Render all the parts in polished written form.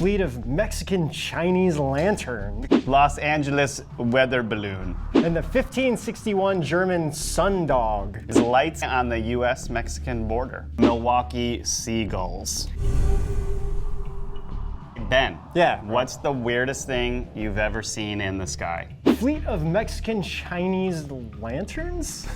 fleet of Mexican-Chinese lanterns, Los Angeles weather balloon. and the 1561 German Sundog. Is lights on the US-Mexican border. Milwaukee Seagulls. Ben, Yeah. what's the weirdest thing you've ever seen in the sky? Fleet of Mexican-Chinese lanterns?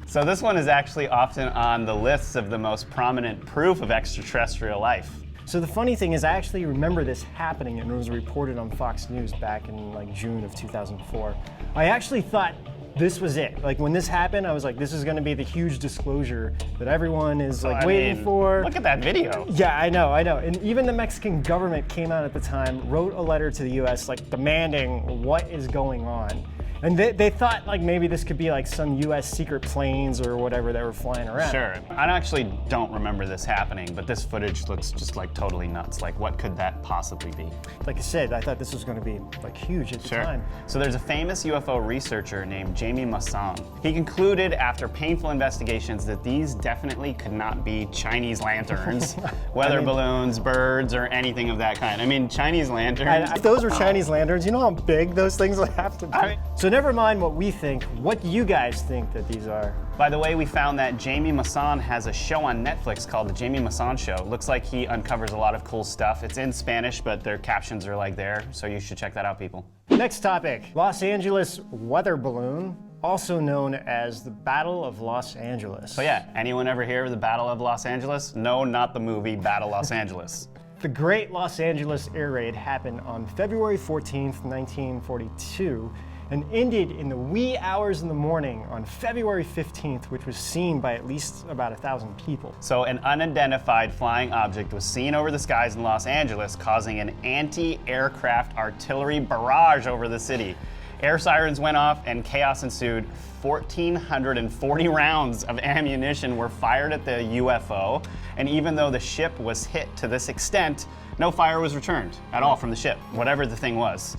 So this one is actually often on the lists of the most prominent proof of extraterrestrial life. So the funny thing is I actually remember this happening, and it was reported on Fox News back in like June of 2004. I actually thought this was it. Like when this happened, I was like, this is gonna be the huge disclosure that everyone is like waiting for. Look at that video. Yeah, I know. And even the Mexican government came out at the time, wrote a letter to the US like demanding what is going on. And they thought like maybe this could be like some US secret planes or whatever that were flying around. Sure. I actually don't remember this happening, but this footage looks just like totally nuts. Like what could that possibly be? Like I said, I thought this was gonna be like huge at the time. So there's a famous UFO researcher named Jamie Masson. He concluded after painful investigations that these definitely could not be Chinese lanterns, weather balloons, birds, or anything of that kind. I mean, Chinese lanterns. If those were Chinese lanterns, you know how big those things would have to be? So never mind what we think. What do you guys think that these are? By the way, we found that Jamie Masson has a show on Netflix called The Jamie Masson Show. Looks like he uncovers a lot of cool stuff. It's in Spanish, but their captions are like there, so you should check that out, people. Next topic, Los Angeles weather balloon, also known as the Battle of Los Angeles. So yeah, anyone ever hear of the Battle of Los Angeles? No, not the movie Battle Los Angeles. The Great Los Angeles Air Raid happened on February 14th, 1942, and ended in the wee hours in the morning on February 15th, which was seen by at least about 1,000 people. So an unidentified flying object was seen over the skies in Los Angeles, causing an anti-aircraft artillery barrage over the city. Air sirens went off and chaos ensued. 1,440 rounds of ammunition were fired at the UFO, and even though the ship was hit to this extent, no fire was returned at all from the ship, whatever the thing was.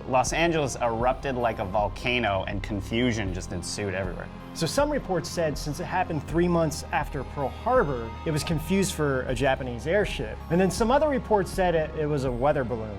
Los Angeles erupted like a volcano, and confusion just ensued everywhere. So some reports said since it happened 3 months after Pearl Harbor, it was confused for a Japanese airship. And then some other reports said it was a weather balloon.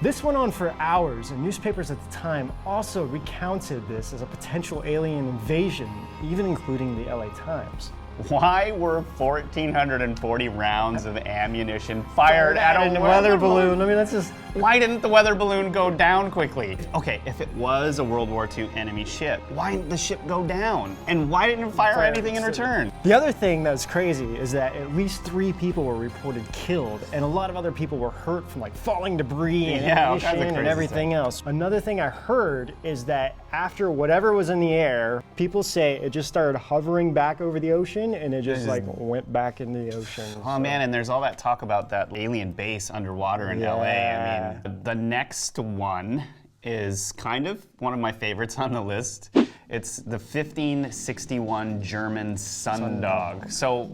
This went on for hours, and newspapers at the time also recounted this as a potential alien invasion, even including the LA Times. Why were 1,440 rounds of ammunition fired at a weather balloon? I mean, that's just... Why didn't the weather balloon go down quickly? Okay, if it was a World War II enemy ship, why didn't the ship go down? And why didn't it fire anything in return? The other thing that's crazy is that at least 3 people were reported killed, and a lot of other people were hurt from like falling debris and ammunition and everything else. Another thing I heard is that after whatever was in the air, people say it just started hovering back over the ocean, and it just like went back into the ocean. Oh man, and there's all that talk about that alien base underwater in LA. I mean, the next one is kind of one of my favorites on the list. It's the 1561 German Sundog. So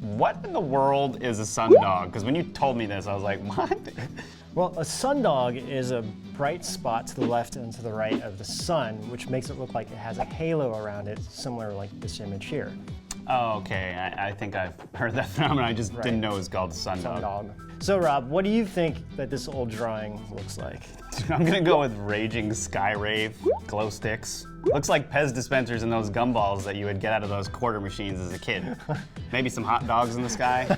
what in the world is a sundog? Because when you told me this, I was like, what? Well, a sundog is a bright spot to the left and to the right of the sun, which makes it look like it has a halo around it, similar like this image here. Oh, okay. I think I've heard that phenomenon. I just didn't know it was called sundog. So Rob, what do you think that this old drawing looks like? I'm gonna go with Raging Sky Rave glow sticks. Looks like Pez dispensers and those gumballs that you would get out of those quarter machines as a kid. Maybe some hot dogs in the sky.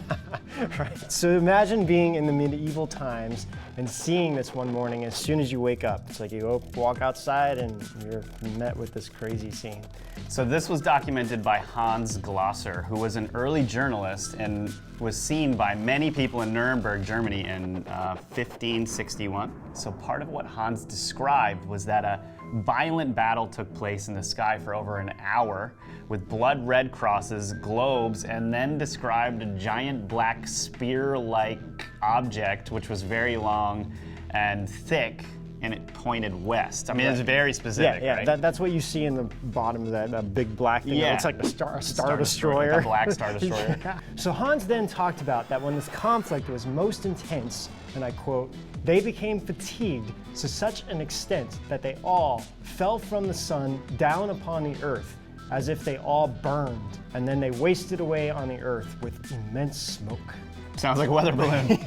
Right. So imagine being in the medieval times and seeing this one morning as soon as you wake up. It's like you walk outside and you're met with this crazy scene. So this was documented by Hans Glosser, who was an early journalist and was seen by many people in Nuremberg, Germany in 1561. So part of what Hans described was that a violent battle took place in the sky for over an hour with blood red crosses, globes, and then described a giant black spear-like object which was very long and thick, and it pointed west. I mean, it's very specific, right? That's what you see in the bottom of that big black thing. Yeah. It's like a star destroyer. A black star destroyer. Yeah. So Hans then talked about that when this conflict was most intense, and I quote, "They became fatigued to such an extent that they all fell from the sun down upon the earth, as if they all burned, and then they wasted away on the earth with immense smoke." Sounds like a weather balloon.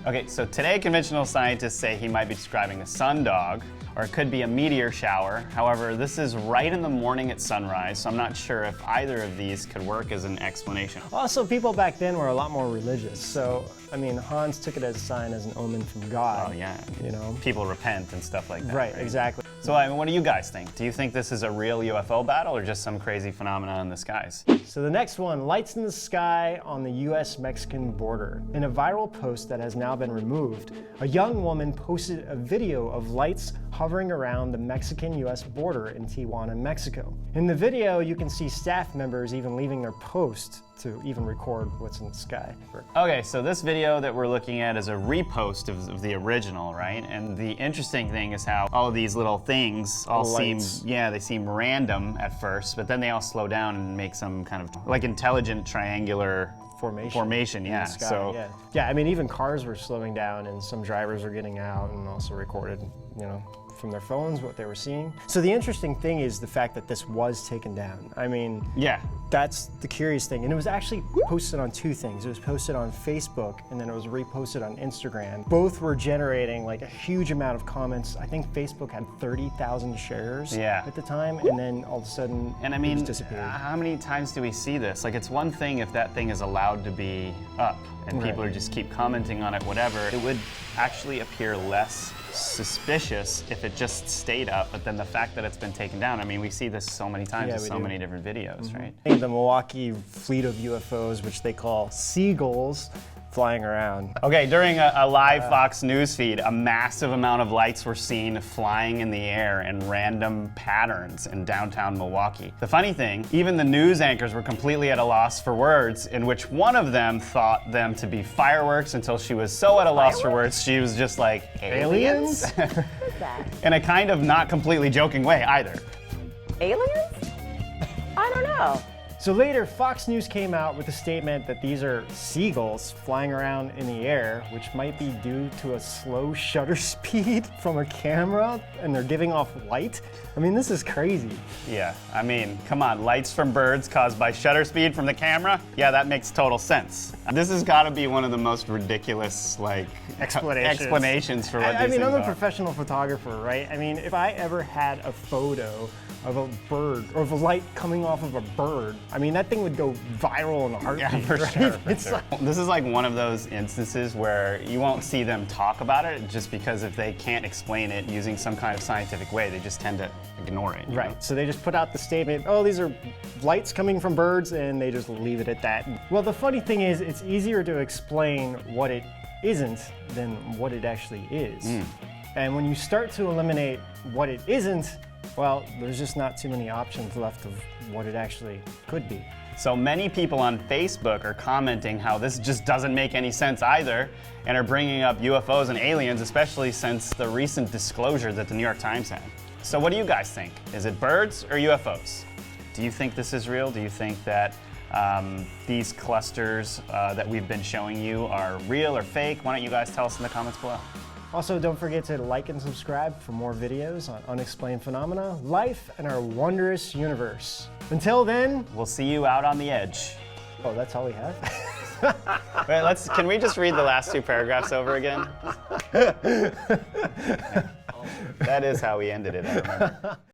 Okay, so today conventional scientists say he might be describing a sundog, or it could be a meteor shower. However, this is right in the morning at sunrise, so I'm not sure if either of these could work as an explanation. Also, people back then were a lot more religious, so I mean, Hans took it as a sign, as an omen from God. Oh yeah, you know, people repent and stuff like that. Right, exactly. So I mean, what do you guys think? Do you think this is a real UFO battle or just some crazy phenomenon in the skies? So the next one, lights in the sky on the US-Mexican border. In a viral post that has now been removed, a young woman posted a video of lights hovering around the Mexican-US border in Tijuana, Mexico. In the video, you can see staff members even leaving their post to even record what's in the sky. Okay, so this video that we're looking at is a repost of the original, right? And the interesting thing is how all of these little things all seem, they seem random at first, but then they all slow down and make some kind of like intelligent triangular formation, yeah. Yeah, I mean, even cars were slowing down and some drivers were getting out and also recorded, you know, from their phones what they were seeing. So the interesting thing is the fact that this was taken down. I mean, yeah, that's the curious thing. And it was actually posted on two things. It was posted on Facebook and then it was reposted on Instagram. Both were generating like a huge amount of comments. I think Facebook had 30,000 shares at the time, and then all of a sudden it just disappeared. How many times do we see this? Like, it's one thing if that thing is allowed to be up and people are just keep commenting on it, whatever. It would actually appear less suspicious if it just stayed up, but then the fact that it's been taken down, I mean, we see this so many times in so many different videos, right? The Milwaukee fleet of UFOs, which they call Seagulls, flying around. Okay, during a live Fox News feed, a massive amount of lights were seen flying in the air in random patterns in downtown Milwaukee. The funny thing, even the news anchors were completely at a loss for words, in which one of them thought them to be fireworks until she was so at a loss for words, she was just like, aliens? What's that? In a kind of not completely joking way either. Aliens? I don't know. So later, Fox News came out with a statement that these are seagulls flying around in the air, which might be due to a slow shutter speed from a camera, and they're giving off light. I mean, this is crazy. Yeah, I mean, come on, lights from birds caused by shutter speed from the camera? Yeah, that makes total sense. This has got to be one of the most ridiculous, like, explanations for what these things are. I mean, I'm a professional photographer, right? I mean, if I ever had a photo of a bird, or of a light coming off of a bird, I mean, that thing would go viral in a heartbeat. Yeah, for sure. This is like one of those instances where you won't see them talk about it just because if they can't explain it using some kind of scientific way, they just tend to ignore it. Right, so they just put out the statement, oh, these are lights coming from birds, and they just leave it at that. Well, the funny thing is, it's easier to explain what it isn't than what it actually is. And when you start to eliminate what it isn't, well, there's just not too many options left of what it actually could be. So many people on Facebook are commenting how this just doesn't make any sense either, and are bringing up UFOs and aliens, especially since the recent disclosure that the New York Times had. So what do you guys think? Is it birds or UFOs? Do you think this is real? Do you think that these clusters that we've been showing you are real or fake? Why don't you guys tell us in the comments below? Also, don't forget to like and subscribe for more videos on unexplained phenomena, life, and our wondrous universe. Until then, we'll see you out on the edge. Oh, that's all we have? Wait, can we just read the last two paragraphs over again? That is how we ended it, I remember.